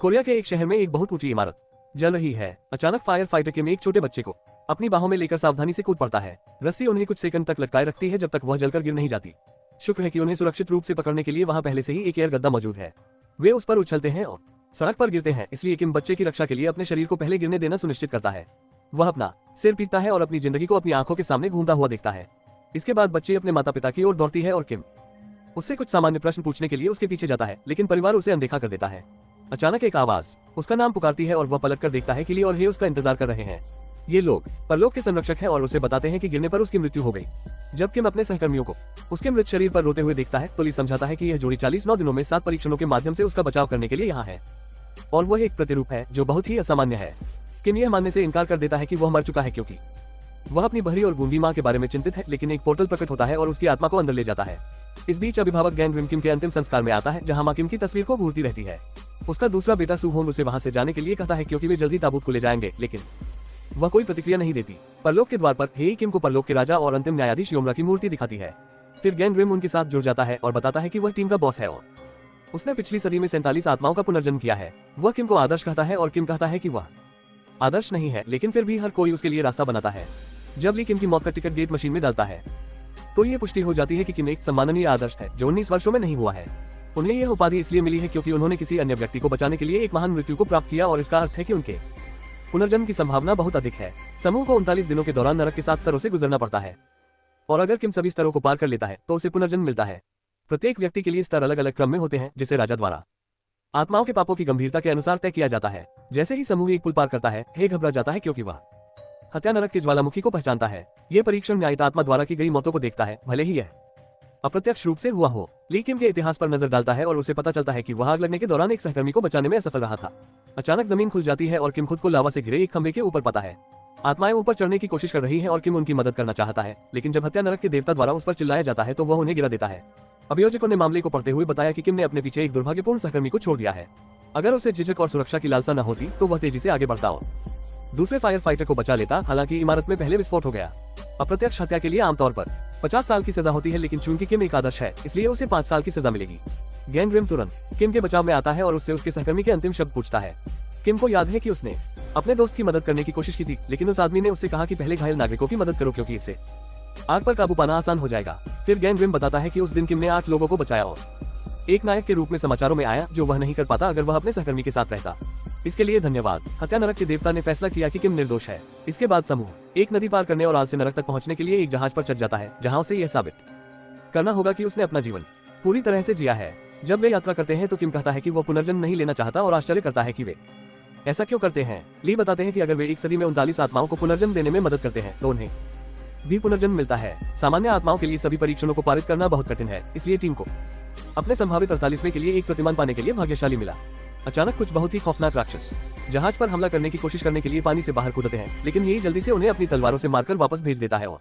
Korea के एक शहर में एक बहुत ऊंची इमारत जल रही है। अचानक फायर फाइटर किम एक छोटे बच्चे को अपनी बाहों में लेकर सावधानी से कूद पड़ता है। रस्सी उन्हें कुछ सेकंड तक लटकाए रखती है जब तक वह जलकर गिर नहीं जाती। शुक्र है कि उन्हें सुरक्षित रूप से पकड़ने के लिए वहां पहले से ही एक एयर गद्दा मौजूद है। वे उस पर उछलते हैं और सड़क पर गिरते हैं, इसलिए किम बच्चे की रक्षा के लिए अपने शरीर को पहले गिरने देना सुनिश्चित करता है। वह अपना सिर पीटता है और अपनी जिंदगी को अपनी आंखों के सामने घूमता हुआ देखता है। इसके बाद बच्ची अपने माता पिता की ओर दौड़ती है और किम उससे कुछ सामान्य प्रश्न पूछने के लिए उसके पीछे जाता है, लेकिन परिवार उसे अनदेखा कर देता है। अचानक एक आवाज उसका नाम पुकारती है और वह पलटकर देखता है कि ली और हे उसका इंतजार कर रहे हैं। ये लोग परलोक के संरक्षक हैं और उसे बताते हैं कि गिरने पर उसकी मृत्यु हो गई। जब किम अपने सहकर्मियों को उसके मृत शरीर पर रोते हुए देखता है तो ली समझाता है कि यह जोड़ी 49 दिनों में 7 परीक्षणों के माध्यम से उसका बचाव करने के लिए यहाँ है और वह एक प्रतिरूप है जो बहुत ही असामान्य है। किम यह मानने से इनकार कर देता है कि वह मर चुका है क्योंकि वह अपनी बहरी और गूंगी मां के बारे में चिंतित है, लेकिन एक पोर्टल प्रकट होता है और उसकी आत्मा को अंदर ले जाता है। इस बीच अभिभावक गैन रिम किम के अंतिम संस्कार में आता है, जहां मां किम की तस्वीर को घूरती रहती है। उसका दूसरा बेटा सुहोन उसे वहां से जाने के लिए कहता है क्योंकि वे जल्दी ताबूत को ले जाएंगे, लेकिन वह कोई प्रतिक्रिया नहीं देती। परलोक के द्वार पर हेई किम को परलोक के राजा और अंतिम न्यायाधीश योमरा की मूर्ति दिखाती है। फिर गैन रिम उनके साथ जुड़ जाता है और बताता है कि वह टीम का बॉस है और उसने पिछली सदी में 47 आत्माओं का पुनर्जन्म किया है। वह किम को आदर्श कहता है और किम कहता है कि वह आदर्श नहीं है, लेकिन फिर भी हर कोई उसके लिए रास्ता बनाता है। जब ली किम की मौत का टिकट गेट मशीन में डालता है तो ये पुष्टि हो जाती है कि किम एक सम्माननीय आदर्श है जो 19 वर्षों में नहीं हुआ है। उन्हें यह उपाधि इसलिए मिली है क्योंकि उन्होंने किसी अन्य व्यक्ति को बचाने के लिए एक महान मृत्यु को प्राप्त किया और इसका अर्थ है कि उनके पुनर्जन्म की संभावना बहुत अधिक है। समूह को 39 दिनों के दौरान नरक के 7 स्तरों से गुजरना पड़ता है और अगर किम सभी स्तरों को पार कर लेता है तो उसे पुनर्जन्म मिलता है। प्रत्येक व्यक्ति के लिए स्तर अलग अलग क्रम में होते हैं, जिसे राजा द्वारा आत्माओं के पापों की गंभीरता के अनुसार तय किया जाता है। जैसे ही समूह एक पुल पार करता है, हे घबरा जाता है क्योंकि वह हत्या नरक के ज्वालामुखी को पहचानता है। ये परीक्षण न्यायित आत्मा द्वारा की गई मौतों को देखता है, भले ही यह अप्रत्यक्ष रूप से हुआ हो। ली किम के इतिहास पर नजर डालता है और उसे पता चलता है कि वह आग लगने के दौरान एक सहकर्मी को बचाने में असफल रहा था। अचानक जमीन खुल जाती है और किम खुद को लावा से घिरे एक खंभे के ऊपर पाता है। आत्माएं ऊपर चढ़ने की कोशिश कर रही हैं और किम उनकी मदद करना चाहता है, लेकिन जब हत्या नरक के देवता द्वारा उस पर चिल्लाया जाता है तो वह उन्हें गिरा देता है। अभियोजकों ने मामले को पढ़ते हुए बताया कि किम ने अपने पीछे एक दुर्भाग्यपूर्ण सहकर्मी को छोड़ दिया है। अगर उसे झिझक और सुरक्षा की लालसा न होती तो वह तेजी से आगे बढ़ता और दूसरे फायर फाइटर को बचा लेता। हालांकि इमारत में पहले विस्फोट हो गया। अप्रत्यक्ष हत्या के लिए आमतौर पर 50 साल की सजा होती है, लेकिन चूंकि किम एक आदर्श है इसलिए उसे 5 साल की सजा मिलेगी। गैन रिम तुरंत किम के बचाव में आता है और उससे उसके सहकर्मी के अंतिम शब्द पूछता है। किम को याद है कि उसने अपने दोस्त की मदद करने की कोशिश की थी, लेकिन उस आदमी ने उससे कहा कि पहले घायल नागरिकों की मदद करो क्योंकि इससे आग पर काबू पाना आसान हो जाएगा। फिर गैन रिम बताता है कि उस दिन किम ने 8 लोगों को बचाया और एक नायक के रूप में समाचारों में आया, जो वह नहीं कर पाता अगर वह अपने सहकर्मी के साथ रहता। इसके लिए धन्यवाद। हत्या नरक के देवता ने फैसला किया कि किम निर्दोष है। इसके बाद समूह एक नदी पार करने और आल से नरक तक पहुंचने के लिए एक जहाज पर चढ़ जाता है, जहां उसे यह साबित करना होगा कि उसने अपना जीवन पूरी तरह से जिया है। जब वे यात्रा करते हैं तो किम कहता है कि वह पुनर्जन्म नहीं लेना चाहता और आश्चर्य करता है कि वे ऐसा क्यों करते हैं। ली बताते हैं कि अगर वे एक सदी में 39 आत्माओं को पुनर्जन्म देने में मदद करते हैं तो उन्हें भी पुनर्जन्म मिलता है। सामान्य आत्माओं के लिए सभी परीक्षणों को पारित करना बहुत कठिन है, इसलिए टीम को अपने संभावित 48वें के लिए एक प्रतिमान पाने के लिए भाग्यशाली मिला। अचानक कुछ बहुत ही खौफनाक राक्षस जहाज पर हमला करने की कोशिश करने के लिए पानी से बाहर कूदते हैं, लेकिन यही जल्दी से उन्हें अपनी तलवारों से मारकर वापस भेज देता है और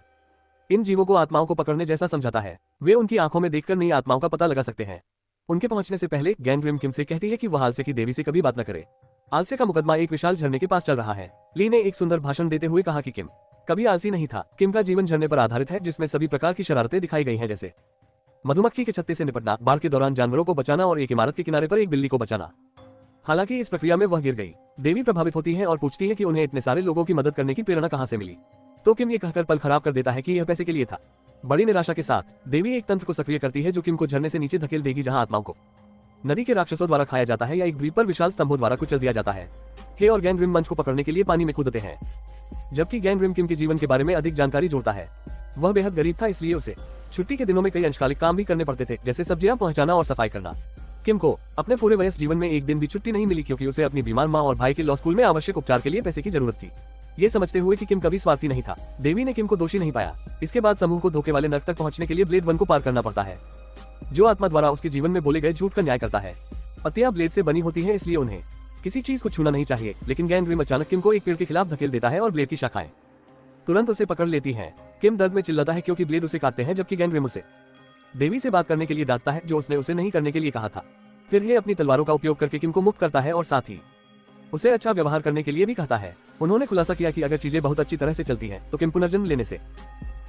इन जीवों को आत्माओं को पकड़ने जैसा समझाता है। वे उनकी आंखों में देखकर नई आत्माओं का पता लगा सकते हैं। उनके पहुंचने से पहले गैन रिम किम से कहती है कि वह आलसे की देवी से कभी बात न करे। आलसे का मुकदमा एक विशाल झरने के पास चल रहा है। ली ने एक सुंदर भाषण देते हुए कहा कि किम कभी आलसी नहीं था। किम का जीवन झरने पर आधारित है, जिसमें सभी प्रकार की शरारतें दिखाई गई हैं, जैसे मधुमक्खी के छत्ते से निपटना, बाढ़ के दौरान जानवरों को बचाना और एक इमारत के किनारे पर एक बिल्ली को बचाना। हालांकि इस प्रक्रिया में वह गिर गई। देवी प्रभावित होती है और पूछती है कि उन्हें इतने सारे लोगों की मदद करने की प्रेरणा कहां से मिली, तो किम ये कहकर पल खराब कर देता है कि यह पैसे के लिए था। बड़ी निराशा के साथ देवी एक तंत्र को सक्रिय करती है जो किम को झरने से नीचे धकेल देगी, जहां आत्माओं को नदी के राक्षसों द्वारा खाया जाता है या एक द्वीप पर विशाल स्तंभों द्वारा कुचल दिया जाता है। हे और गैन रिम मंच को पकड़ने के लिए पानी में कूदते हैं, जबकि गैन रिम किम के जीवन के बारे में अधिक जानकारी जोड़ता है। वह बेहद गरीब था, इसलिए उसे छुट्टी के दिनों में कई अंशकालिक काम भी करने पड़ते थे, जैसे सब्जियां पहुंचाना और सफाई करना। किम को अपने पूरे वयस्क जीवन में एक दिन भी छुट्टी नहीं मिली क्योंकि उसे अपनी बीमार मां और भाई के लॉ स्कूल में आवश्यक उपचार के लिए पैसे की जरूरत थी। ये समझते हुए कि किम कभी स्वार्थी नहीं था, देवी ने किम को दोषी नहीं पाया। इसके बाद समूह को धोखे वाले नरक तक पहुंचने के लिए ब्लेड 1 को पार करना पड़ता है, जो आत्मा द्वारा उसके जीवन में बोले गए झूठ का न्याय करता है। पत्तियां ब्लेड से बनी होती हैं, इसलिए उन्हें किसी चीज को छूना नहीं चाहिए, लेकिन गैन रिम अचानक किम को एक पेड़ के खिलाफ धकेल देता है और ब्लेड की शाखाएं तुरंत उसे पकड़ लेती हैं। किम दर्द में चिल्लाता है क्योंकि ब्लेड उसे काटते हैं, जबकि गैन रिम उसे देवी से बात करने के लिए डांटता है, जो उसने उसे नहीं करने के लिए कहा था। फिर ये अपनी तलवारों का उपयोग करके किम को मुक्त करता है और साथ ही उसे अच्छा व्यवहार करने के लिए भी कहता है। उन्होंने खुलासा किया कि अगर चीजें बहुत अच्छी तरह से चलती हैं तो किम पुनर्जन्म लेने से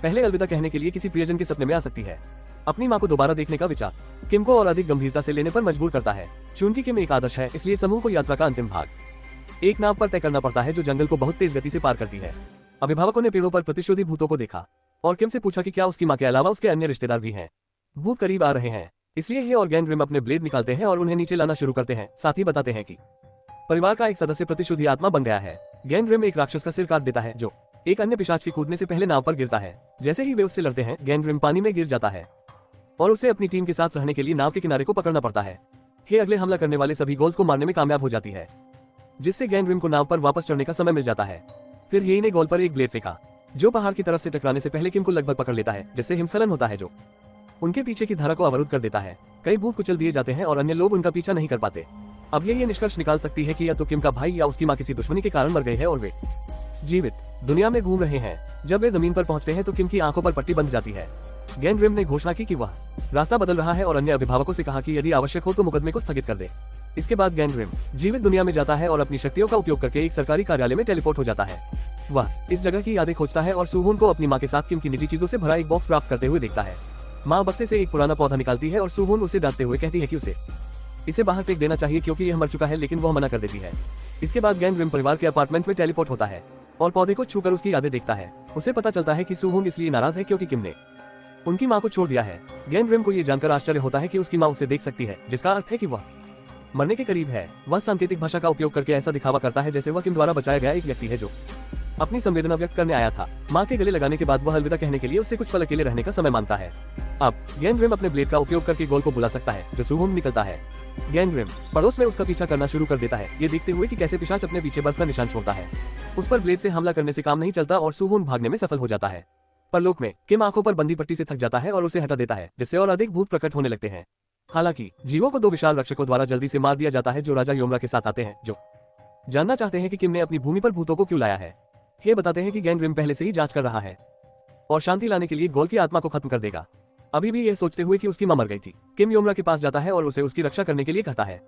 पहले अलविदा कहने के लिए किसी प्रियजन के सपने में आ सकती है। अपनी माँ को दोबारा देखने का विचार किम को और अधिक गंभीरता से लेने पर मजबूर करता है। चूंकि किम एक आदर्श है, इसलिए समूह को यात्रा का अंतिम भाग एक नाव पर तय करना पड़ता है जो जंगल को बहुत तेज गति से पार करती है। अभिभावकों ने पेड़ों पर प्रतिशोधी भूतों को देखा और किम से पूछा कि क्या उसकी माँ के अलावा उसके अन्य रिश्तेदार भी हैं। भूत करीब आ रहे हैं, इसलिए हे और गैंग्रिम अपने ब्लेड निकालते हैं और उन्हें नीचे लाना शुरू करते हैं। साथ ही बताते हैं कि परिवार का एक सदस्य प्रतिशोधी आत्मा बन गया है। गैंग्रिम एक राक्षस का सिर काट देता है जो एक अन्य पिशाच के कूदने से पहले नाव पर गिरता है। जैसे ही वे उससे लड़ते हैं, गैंग्रिम पानी में गिर जाता है और उसे अपनी टीम के साथ रहने के लिए नाव के किनारे को पकड़ना पड़ता है। हे अगले हमला करने वाले सभी गोल्स को मारने में कामयाब हो जाती है, जिससे गैंग्रिम को नाव पर वापस चढ़ने का समय मिल जाता है। फिर हे ने गोल पर एक ब्लेड फेंका जो पहाड़ की तरफ से टकराने से पहले किम को लगभग पकड़ लेता है, जिससे हिमस्खलन होता है जो उनके पीछे की धारा को अवरुद्ध कर देता है। कई भूत कुचल दिए जाते हैं और अन्य लोग उनका पीछा नहीं कर पाते। अब ये निष्कर्ष निकाल सकती है कि या तो किम का भाई या उसकी माँ किसी दुश्मनी के कारण मर गए हैं और वे जीवित दुनिया में घूम रहे हैं। जब वे जमीन पर पहुंचते हैं तो किम की आंखों पर पट्टी बंध जाती है। गैंग्रिम ने घोषणा की कि वह रास्ता बदल रहा है और अन्य अभिभावकों से कहा कि यदि आवश्यक हो तो मुकदमे को स्थगित कर दे। इसके बाद गैंग्रिम जीवित दुनिया में जाता है और अपनी शक्तियों का उपयोग करके एक सरकारी कार्यालय में टेलीपोर्ट हो जाता है। वह इस जगह की यादें खोजता है और सूहोन को अपनी माँ के साथ किम की निजी चीजों से भरा एक बॉक्स प्राप्त करते हुए देखता है। माँ बक्से से एक पुराना पौधा निकालती है और सूहोन उसे डांटते हुए कहती है कि इसे बाहर फेंक देना चाहिए क्योंकि यह मर चुका है, लेकिन वह मना कर देती है। इसके बाद गैंग्रिम परिवार के अपार्टमेंट में टेलीपोर्ट होता है और पौधे को छूकर उसकी यादें देखता है। उसे पता चलता है कि सूहोन इसलिए नाराज है क्योंकि किम ने उनकी माँ को छोड़ दिया है। गैंग्रिम को यह जानकर आश्चर्य होता है कि उसकी माँ उसे देख सकती है, जिसका अर्थ है कि वह मरने के करीब है। वह सांकेतिक भाषा का उपयोग करके ऐसा दिखावा करता है जैसे वह किम द्वारा बचाया गया एक व्यक्ति है जो अपनी संवेदना व्यक्त करने आया था। माँ के गले लगाने के बाद वह अलविदा कहने के लिए उससे कुछ पल अकेले रहने का समय मांगता है। अब गैंग्रिम अपने ब्लेड का उपयोग करके गोल को बुला सकता है जो सूहोन निकलता है। गैंग्रिम पड़ोस में उसका पीछा करना शुरू कर देता है, ये देखते हुए कि कैसे पिशाच अपने पीछे बर्फ का निशान छोड़ता है। उस पर ब्लेड से हमला करने से काम नहीं चलता और सूहोन भागने में सफल हो जाता है। परलोक में किम आंखों पर बंदी पट्टी से थक जाता है और उसे हटा देता है, जिससे और अधिक भूत प्रकट होने लगते हैं। हालांकि जीवों को 2 विशाल रक्षकों द्वारा जल्दी से मार दिया जाता है जो राजा योमरा के साथ आते हैं, जो जानना चाहते हैं कि किम ने अपनी भूमि पर भूतों को क्यों लाया है। ये बताते हैं कि गैंग्रिम पहले से ही जांच कर रहा है और शांति लाने के लिए गोल की आत्मा को खत्म कर देगा। अभी भी यह सोचते हुए कि उसकी मां मर गई थी, किम योमरा के पास जाता है और उसे उसकी रक्षा करने के लिए कहता है।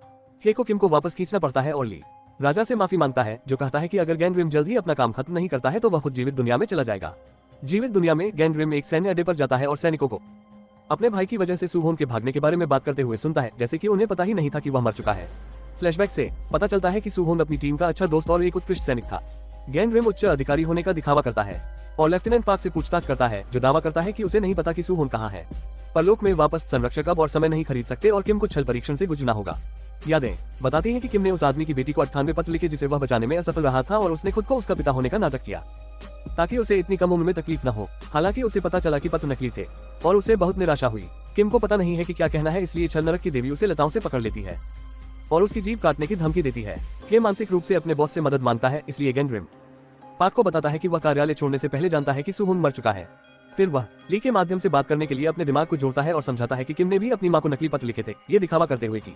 हे को किम को वापस खींचना पड़ता है और ली राजा से माफी मांगता है, जो कहता है कि अगर गैंग्रिम जल्द ही अपना काम खत्म नहीं करता है तो वह खुद जीवित दुनिया में चला जाएगा। जीवित दुनिया में गैंग्रिम एक सैन्य अड्डे पर जाता है और सैनिकों को अपने भाई की वजह से सूहोन के भागने के बारे में बात करते हुए सुनता है, जैसे कि उन्हें पता ही नहीं था कि वह मर चुका है। फ्लैशबैक से पता चलता है कि सूहोन अपनी टीम का अच्छा दोस्त और एक उत्कृष्ट सैनिक था। गैंग्रिम उच्च अधिकारी होने का दिखावा करता है और लेफ्टिनेंट पार्क से पूछताछ करता है, जो दावा करता है कि उसे नहीं पता कि सूहोन कहाँ है। परलोक में वापस संरक्षक अब और समय नहीं खरीद सकते और किम को छल परीक्षण से गुजरना होगा। यादें बताती हैं कि किम ने उस आदमी की बेटी को 98 पत्र लिखे जिसे वह बचाने में असफल रहा था और उसने खुद को उसका पिता होने का नाटक किया ताकि उसे इतनी कम उम्र में तकलीफ न हो। हालांकि उसे पता चला कि पत्र नकली थे और उसे बहुत निराशा हुई। किम को पता नहीं है कि क्या कहना है, इसलिए छल नरक की देवी उसे लताओं से पकड़ लेती है और उसकी जीभ काटने की धमकी देती है। किम मानसिक रूप से अपने बॉस से मदद मांगता है, इसलिए गैंग्रिम पार्क को बताता है कि वह कार्यालय छोड़ने से पहले जानता है कि सूहोन मर चुका है। फिर वह ली के माध्यम से बात करने के लिए अपने दिमाग को जोड़ता है और समझाता है कि किम ने भी अपनी मां को नकली पत्र लिखे थे, ये दिखावा करते हुए कि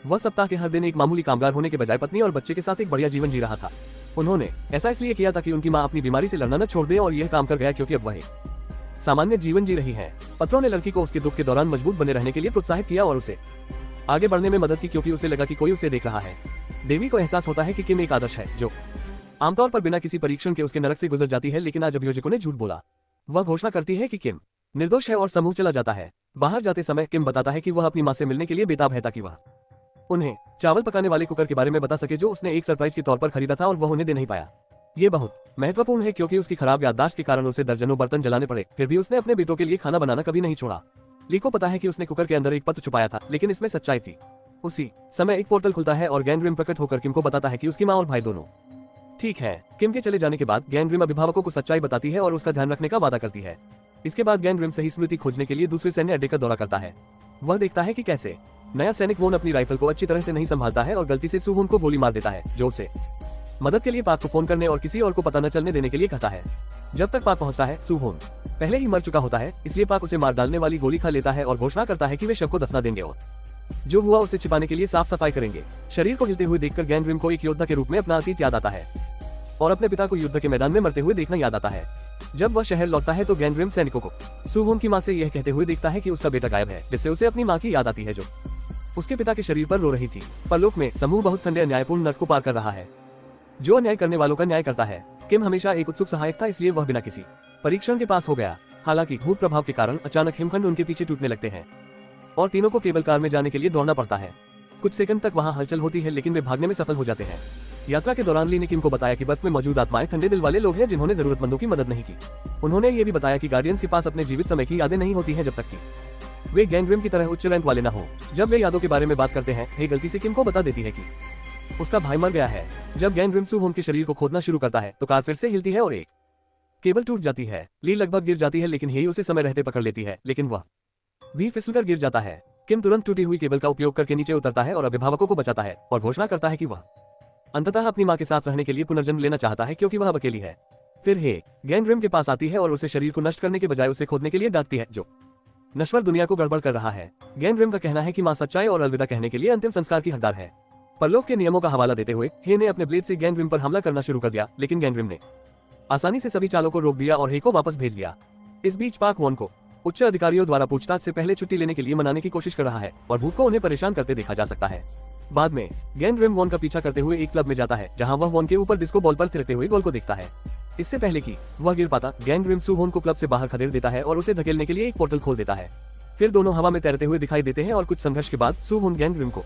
वह सप्ताह के हर दिन एक मामूली कामगार होने के बजाय पत्नी और बच्चे के साथ एक बढ़िया जीवन जी रहा था। उन्होंने ऐसा इसलिए किया ताकि उनकी मां अपनी बीमारी से लड़ना न छोड़ दे और यह काम कर गया क्योंकि अब वह सामान्य जीवन जी रही है। पत्रों ने लड़की को उसके दुख के दौरान मजबूत बने रहने के लिए प्रोत्साहित किया और उसे आगे बढ़ने में मदद की क्योंकि उसे लगा कि कोई उसे देख रहा है। देवी को एहसास होता है कि किम एक आदर्श है जो आमतौर पर बिना किसी परीक्षण के उसके नरक से गुजर जाती है, लेकिन आज अभियोजकों ने झूठ बोला। वह घोषणा करती है कि किम निर्दोष है और समूह चला जाता है। बाहर जाते समय किम बताता है कि वह अपनी मां से मिलने के लिए बेताब है ताकि वह उन्हें चावल पकाने वाले कुकर के बारे में बता सके जो उसने एक सरप्राइज के तौर पर खरीदा था और वह उन्हें दे नहीं पाया। ये बहुत महत्वपूर्ण है क्योंकि उसकी खराब याददाश्त के कारण उसे दर्जनों बर्तन जलाने पड़े, फिर भी उसने अपने बेटों के लिए खाना बनाना कभी नहीं छोड़ा। ली को पता है कि उसने कुकर के अंदर एक पत्र छुपाया था, लेकिन इसमें सच्चाई थी। उसी समय एक पोर्टल खुलता है और गैंग्रिम प्रकट होकर किम को बताता है कि उसकी मां और भाई दोनों ठीक है। किम के चले जाने के बाद गैंग्रिम अभिभावकों को सच्चाई बताती है और उसका ध्यान रखने का वादा करती है। इसके बाद गैंग्रिम सही स्मृति खोजने के लिए दूसरे सैन्य अड्डे का दौरा करता है। वह देखता है कि कैसे नया सैनिक वोन अपनी राइफल को अच्छी तरह से नहीं संभालता है और गलती से सूहोन को गोली मार देता है, जो उसे मदद के लिए पाक को फोन करने और किसी और को पता न चलने देने के लिए कहता है। जब तक पाक पहुंचता है, सूहोन पहले ही मर चुका होता है, इसलिए पाक उसे मार डालने वाली गोली खा लेता है और घोषणा करता है कि वे शव को दफना देंगे और जो हुआ उसे छिपाने के लिए साफ सफाई करेंगे। शरीर को हिलते हुए देखकर गैंग्रिम को एक योद्धा के रूप में अपना अतीत याद आता है और अपने पिता को युद्ध के मैदान में मरते हुए देखना याद आता है। जब वह शहर लौटता है तो गैंग्रिम सैनिकों को सूहोन की मां से यह कहते हुए देखता है कि उसका बेटा गायब है, जिससे उसे अपनी मां की याद आती है जो उसके पिता के शरीर पर रो रही थी। परलोक में समूह बहुत ठंडे अन्यायपूर्ण नर्क को पार कर रहा है, जो अन्याय करने वालों का न्याय करता है। किम हमेशा एक उत्सुक सहायक था, इसलिए वह बिना किसी परीक्षण के पास हो गया। हालांकि भूत प्रभाव के कारण अचानक हिमखंड उनके पीछे टूटने लगते हैं और तीनों को केबल कार में जाने के लिए दौड़ना पड़ता है। कुछ सेकंड तक वहां हलचल होती है, लेकिन वे भागने में सफल हो जाते हैं। यात्रा के दौरान ली ने किम को बताया कि बर्फ में मौजूद आत्माएं ठंडे दिल वाले लोग हैं जिन्होंने जरूरतमंदों की मदद नहीं की। उन्होंने ये भी बताया कि गार्डियंस के पास अपने जीवित समय की यादें नहीं होती हैं जब तक कि वे गैंग की तरह उच्च रैंक वाले न हो। जब वे यादों के बारे में बात करते हैं, हे गलती से किम को बता देती है कि उसका भाई मर गया है। जब गैंग सू होन के शरीर को खोदना शुरू करता है तो कार फिर से हिलती है और एक केबल टूट जाती है। ली लगभग गिर जाती है, लेकिन हेई उसे समय रहते पकड़ लेती है, लेकिन वह भी फिसलकर गिर जाता है। किम तुरंत टूटी हुई केबल का उपयोग करके नीचे उतरता है और अभिभावकों को बचाता है और घोषणा करता है कि वह अंततः अपनी मां के साथ रहने के लिए पुनर्जन्म लेना चाहता है क्योंकि वह अब अकेली है। फिर हे गैंग के पास आती है और उसे शरीर को नष्ट करने के बजाय उसे खोदने के लिए डांटती है, जो नश्वर दुनिया को गड़बड़ कर रहा है। गैंग का कहना है कि मां सच्चाई और अलविदा कहने के लिए अंतिम संस्कार की हकदार है। परलोक के नियमों का हवाला देते हुए हे ने अपने ब्लेड से गैंग पर हमला करना शुरू कर दिया, लेकिन गैंग ने आसानी से सभी चालों को रोक दिया और हे को वापस भेज दिया। इस बीच पाक वॉन को उच्च अधिकारियों द्वारा पूछताछ से पहले छुट्टी लेने के लिए मनाने की कोशिश कर रहा है और भूत को उन्हें परेशान करते देखा जा सकता है। बाद में गैंग वॉन का पीछा करते हुए एक क्लब में जाता है जहां वह वॉन के ऊपर डिस्को बॉल पर थिरकते हुए गोल को देखता है। इससे पहले कि वह गिर पाता, गैंग सू होन को क्लब से बाहर खदेड़ देता है और उसे धकेलने के लिए एक पोर्टल खोल देता है। फिर दोनों हवा में तैरते हुए दिखाई देते हैं और कुछ संघर्ष के बाद सू होन गैंग को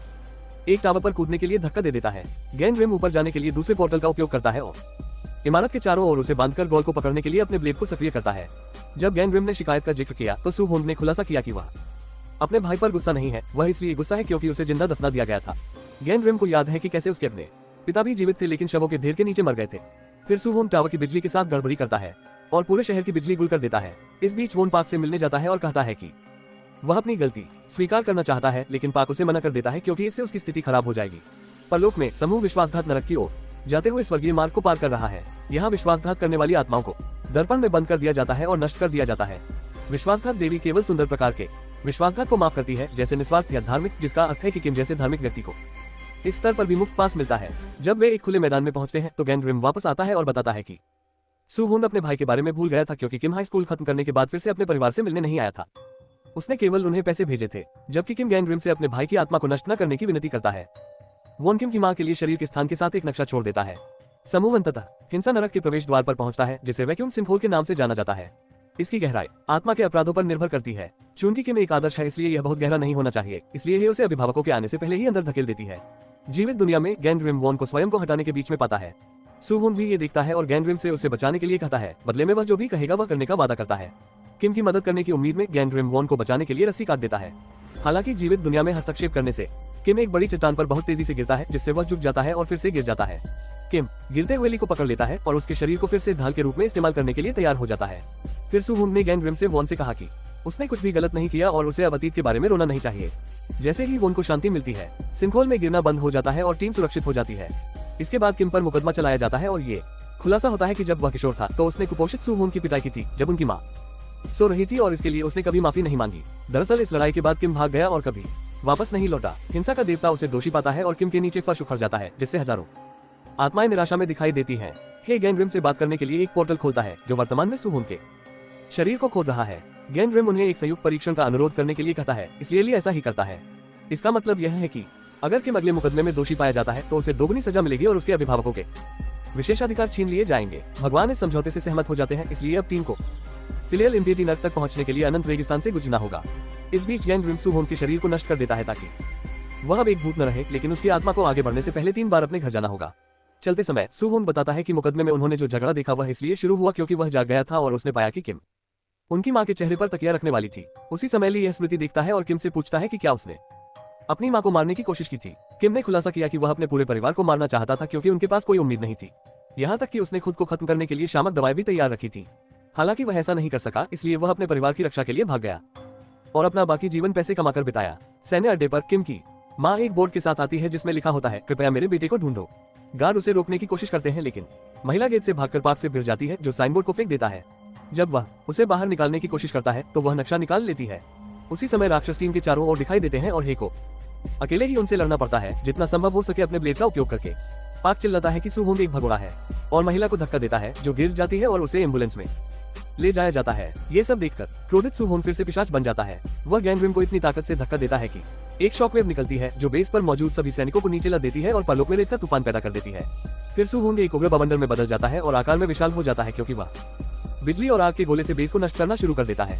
एक टावर पर कूदने के लिए धक्का दे देता है। गैंग ऊपर जाने के लिए दूसरे पोर्टल का उपयोग करता है और इमारत के चारों ओर उसे बांधकर गोल को पकड़ने के लिए अपने ब्लेड को सक्रिय करता है। जब गैंग ने शिकायत का जिक्र किया तो सू होन ने खुलासा किया कि वह अपने भाई पर गुस्सा नहीं है, वह इसलिए गुस्सा है क्योंकि उसे जिंदा दफना दिया गया था। गैंग को याद है कि कैसे उसके अपने पिता भी जीवित थे लेकिन शवों के ढेर के नीचे मर गए थे। फिर सू होन टावर की बिजली के साथ गड़बड़ी करता है और पूरे शहर की बिजली गुल कर देता है। इस बीच वोन पाक से मिलने जाता है और कहता है कि वह अपनी गलती स्वीकार करना चाहता है, लेकिन पाक उसे मना कर देता है क्योंकि इससे उसकी स्थिति खराब हो जाएगी। परलोक में समूह विश्वासघात नरक की ओर जाते हुए स्वर्गीय मार्ग को पार कर रहा है। यहाँ विश्वासघात करने वाली आत्माओं को दर्पण में बंद कर दिया जाता है और नष्ट कर दिया जाता है। विश्वासघात देवी केवल सुंदर प्रकार के विश्वासघात को माफ करती है, जैसे निस्वार्थ या धार्मिक, जिसका अर्थ है कि किम जैसे धार्मिक व्यक्ति को इस स्तर पर भी मुफ्त पास मिलता है। जब वे एक खुले मैदान में पहुंचते हैं तो गैंग वापस आता है और बताता है कि सू होन अपने भाई के बारे में भूल गया था क्योंकि किम हाई स्कूल खत्म करने के बाद फिर से अपने परिवार से मिलने नहीं आया था। उसने केवल उन्हें पैसे भेजे थे, जबकि किम गैंग से अपने भाई की आत्मा को नष्ट न करने की विनती करता है। वोन किम की मां के लिए शरीर के स्थान के साथ एक नक्शा छोड़ देता है। समूह अंततः हिंसा नरक के प्रवेश द्वार पर पहुंचता है, जिसे वैक्यूम सिंथोल के नाम से जाना जाता है। इसकी गहराई आत्मा के अपराधों पर निर्भर करती है। चूंकि किम एक आदर्श है इसलिए यह बहुत गहरा नहीं होना चाहिए, इसलिए यह उसे अभिभावकों के आने से पहले ही अंदर धकेल देती है। जीवित दुनिया में गैंग वोन को स्वयं को हटाने के बीच में पाता है। सू होन भी ये देखता है और गैंग से उसे बचाने के लिए कहता है। बदले में वह जो भी कहेगा वह करने का वादा करता है। किम की मदद करने की उम्मीद में गैंग वोन को बचाने के लिए रस्सी काट देता है। हालांकि जीवित दुनिया में हस्तक्षेप करने से किम एक बड़ी चट्टान पर बहुत तेजी से गिरता है, जिससे वह झुक जाता है और फिर से गिर जाता है। किम गिरते हुए ली को पकड़ लेता है और उसके शरीर को फिर से ढाल के रूप में इस्तेमाल करने के लिए तैयार हो जाता है। फिर सू होन ने गैंग से वॉन से कहा कि उसने कुछ भी गलत नहीं किया और उसे अब अतीत के बारे में रोना नहीं चाहिए। जैसे ही वोन को शांति मिलती है, सिंखोल में गिरना बंद हो जाता है और टीम सुरक्षित हो जाती है। इसके बाद किम पर मुकदमा चलाया जाता है और ये खुलासा होता है कि जब वह किशोर था तो उसने कुपोषित सू होन की पिटाई की थी जब उनकी मां सो रही थी और इसके लिए उसने कभी माफी नहीं मांगी। दरअसल इस लड़ाई के बाद किम भाग गया और कभी वापस नहीं लौटा। हिंसा का देवता उसे दोषी पाता है और किम के नीचे फर्श उखड़ जाता है, जिससे हजारों आत्माएं निराशा में दिखाई देती हैं। हे गैंग से बात करने के लिए एक पोर्टल खोलता है जो वर्तमान में सू होन के शरीर को खोद रहा है। गैंग उन्हें एक संयुक्त परीक्षण का अनुरोध करने के लिए कहता है, इसलिए ली ऐसा ही करता है। इसका मतलब यह है कि अगर किम अगले मुकदमे में दोषी पाया जाता है तो उसे दोगुनी सजा मिलेगी और उसके अभिभावकों के विशेषाधिकार छीन लिए जाएंगे। भगवान इस समझौते से सहमत हो जाते हैं, इसलिए अब टीम को फिलियल इम्पियरिटी नर्क तक पहुंचने के लिए अनंत रेगिस्तान से गुजरना होगा। इस बीच गैंग सू होन के शरीर को नष्ट कर देता है ताकि वह अब एक भूत न रहे, लेकिन उसकी आत्मा को आगे बढ़ने से पहले 3 बार अपने घर जाना होगा। चलते समय सू होन बताता है कि मुकदमे में उन्होंने जो झगड़ा देखा वह इसलिए शुरू हुआ क्योंकि वह जाग गया था और उसने पाया कि किम उनकी मां के चेहरे पर तकिया रखने वाली थी। उसी समय ली यह स्मृति देखता है और किम से पूछता है कि क्या उसने अपनी मां को मारने की कोशिश की थी। किम ने खुलासा किया कि वह अपने पूरे परिवार को मारना चाहता था क्योंकि उनके पास कोई उम्मीद नहीं थी। यहाँ तक कि उसने खुद को खत्म करने के लिए शामक दवाएं भी तैयार रखी थी। हालांकि वह ऐसा नहीं कर सका, इसलिए वह अपने परिवार की रक्षा के लिए भाग गया और अपना बाकी जीवन पैसे कमाकर बिताया। सैन्य अड्डे पर किम की मां एक बोर्ड के साथ आती है जिसमें लिखा होता है, कृपया मेरे बेटे को ढूंढो। गार्ड उसे रोकने की कोशिश करते हैं, लेकिन महिला गेट से भागकर पार्क से गिर जाती है जो साइन बोर्ड को फेंक देता है। जब वह उसे बाहर निकालने की कोशिश करता है तो वह नक्शा निकाल लेती है। उसी समय राक्षस टीम के चारों ओर दिखाई देते हैं और हे को अकेले ही उनसे लड़ना पड़ता है जितना संभव हो सके अपने ब्लेड का उपयोग करके। पार्क चिल्लाता है कि सू होन एक भगोड़ा है और महिला को धक्का देता है जो गिर जाती है और उसे एम्बुलेंस में ले जाया जाता है। ये सब देखकर क्रोधित सू होन फिर से पिशाच बन जाता है। वह गैंग को इतनी ताकत से धक्का देता है कि एक शॉकवेव निकलती है जो बेस पर मौजूद सभी सैनिकों को नीचे ला देती है और परलोक में रेत का तूफान पैदा कर देती है। फिर सू होन एक उग्र बवंडर में बदल जाता है और आकार में विशाल हो जाता है क्योंकि वह बिजली और आग के गोले से बेस को नष्ट करना शुरू कर देता है।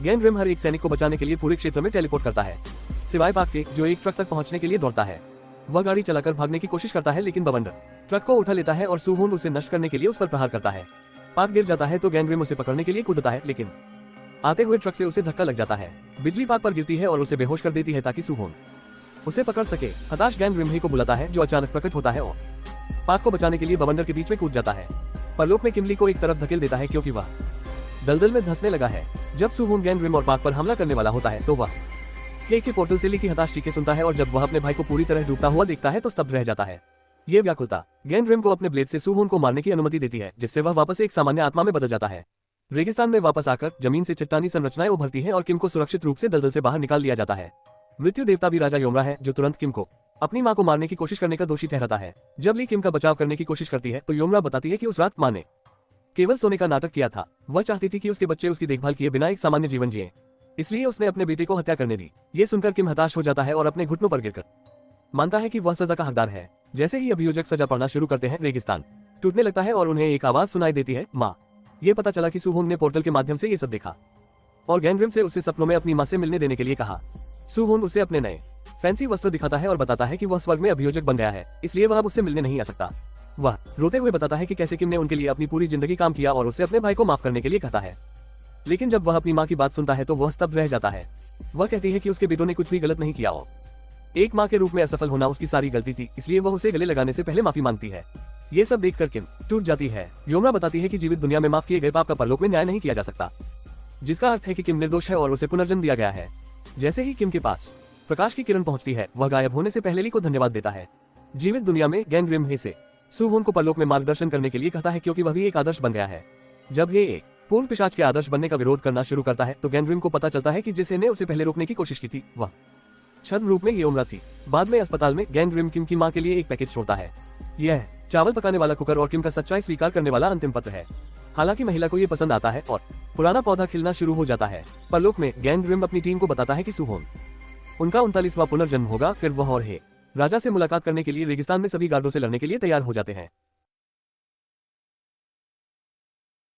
गैन रिम हर एक सैनिक को बचाने के लिए पूरे क्षेत्र में टेलीपोर्ट करता है, सिवाय पाक के, जो एक ट्रक तक पहुंचने के लिए दौड़ता है। वह गाड़ी चलाकर भागने की कोशिश करता है, लेकिन बवंडर ट्रक को उठा लेता है और सुहोन उसे नष्ट करने के लिए उस पर प्रहार करता है। पाक गिर जाता है तो गैन रिम उसे पकड़ने के लिए कूदता है, लेकिन आते हुए ट्रक से उसे धक्का लग जाता है। बिजली पाक पर गिरती है और उसे बेहोश कर देती है ताकि सुहोन उसे पकड़ सके। हताश गैन रिम ही को बुलाता है, जो अचानक प्रकट होता है और पाक को बचाने के लिए बवंडर के बीच में कूद जाता है। परलोक में किमली को एक तरफ धकेल देता है क्योंकि वह दलदल में धंसने लगा है। जब सुहोन गैन रिम और पाक पर हमला करने वाला होता है तो वह के पोर्टल से ली की हताश चीखें सुनता है और जब वह अपने भाई को पूरी तरह डूबता हुआ देखता है तो स्तब्ध रह जाता है। ये व्याकुलता गैन रिम को अपने ब्लेड से सुहोन को मारने की अनुमति देती है, जिससे वह वापस एक सामान्य आत्मा में बदल जाता है। रेगिस्तान में वापस आकर जमीन से चट्टानी संरचनाएं उभरती हैं और किम को सुरक्षित रूप से दलदल से बाहर निकाल लिया जाता है। मृत्यु देवता भी राजा योमरा है, जो तुरंत किम को अपनी मां को मारने की कोशिश करने का दोषी ठहराता है। जब ली किम का बचाव करने की कोशिश करती है तो योमरा बताती है कि उस रात मां ने केवल सोने का नाटक किया था। वह चाहती थी कि उसके बच्चे उसकी देखभाल किए बिना एक सामान्य जीवन जिए, इसलिए उसने अपने बेटे को हत्या करने दी। ये सुनकर किम हताश हो जाता है और अपने घुटनों पर गिरकर मानता है कि वह सजा का हकदार है। जैसे ही अभियोजक सजा पढ़ना शुरू करते हैं, रेगिस्तान टूटने लगता है और उन्हें एक आवाज सुनाई देती है, माँ। ये पता चला कि सुहोन ने पोर्टल के माध्यम से ये सब देखा और गैन रिम से उसे सपनों में अपनी माँ से मिलने देने के लिए कहा। सुहोन उसे अपने नए फैंसी वस्त्र दिखाता है और बताता है कि वह स्वर्ग में अभियोजक बन गया है, इसलिए वह अब उससे मिलने नहीं आ सकता। वह रोते हुए बताता है कि कैसे किम ने उनके लिए अपनी पूरी जिंदगी काम किया और उसे अपने भाई को माफ करने के लिए कहता है। लेकिन जब वह अपनी माँ की बात सुनता है तो वह स्तब्ध रह जाता है। वह कहती है कि उसके बेटों ने कुछ भी गलत नहीं किया और एक माँ के रूप में असफल होना उसकी सारी गलती थी, इसलिए वह उसे गले लगाने से पहले माफी मांगती है। ये सब देखकर किम टूट जाती है। योमरा बताती है कि जीवित दुनिया में माफ किए गए पाप का परलोक में न्याय नहीं किया जा सकता, जिसका अर्थ है कि किम निर्दोष है और उसे पुनर्जन्म दिया गया है। जैसे ही किम के पास प्रकाश की किरण पहुंचती है, वह गायब होने से पहले ली को धन्यवाद देता है। जीवित दुनिया में गैन रिम हे से सुहोन को परलोक में मार्गदर्शन करने के लिए कहता है, क्योंकि वह भी एक आदर्श बन गया है। जब हे एक पूर्ण पिशाच के आदर्श बनने का विरोध करना शुरू करता है तो गैन रिम को पता चलता है कि जिसे ने उसे पहले रोकने की कोशिश की थी वह छद्म रूप में योमरा थी। बाद में अस्पताल में गैन रिम किम की मां के लिए एक पैकेज छोड़ता है। यह चावल पकाने वाला कुकर और किम का सच्चाई स्वीकार करने वाला अंतिम पत्र है। हालांकि महिला को यह पसंद आता है और पुराना पौधा खिलना शुरू हो जाता है। परलोक में गैन रिम अपनी टीम को बताता है कि सुहोन उनका 39वां पुनर्जन्म होगा। फिर वह और हे राजा से मुलाकात करने के लिए रेगिस्तान में सभी गार्डों से लड़ने के लिए तैयार हो जाते हैं।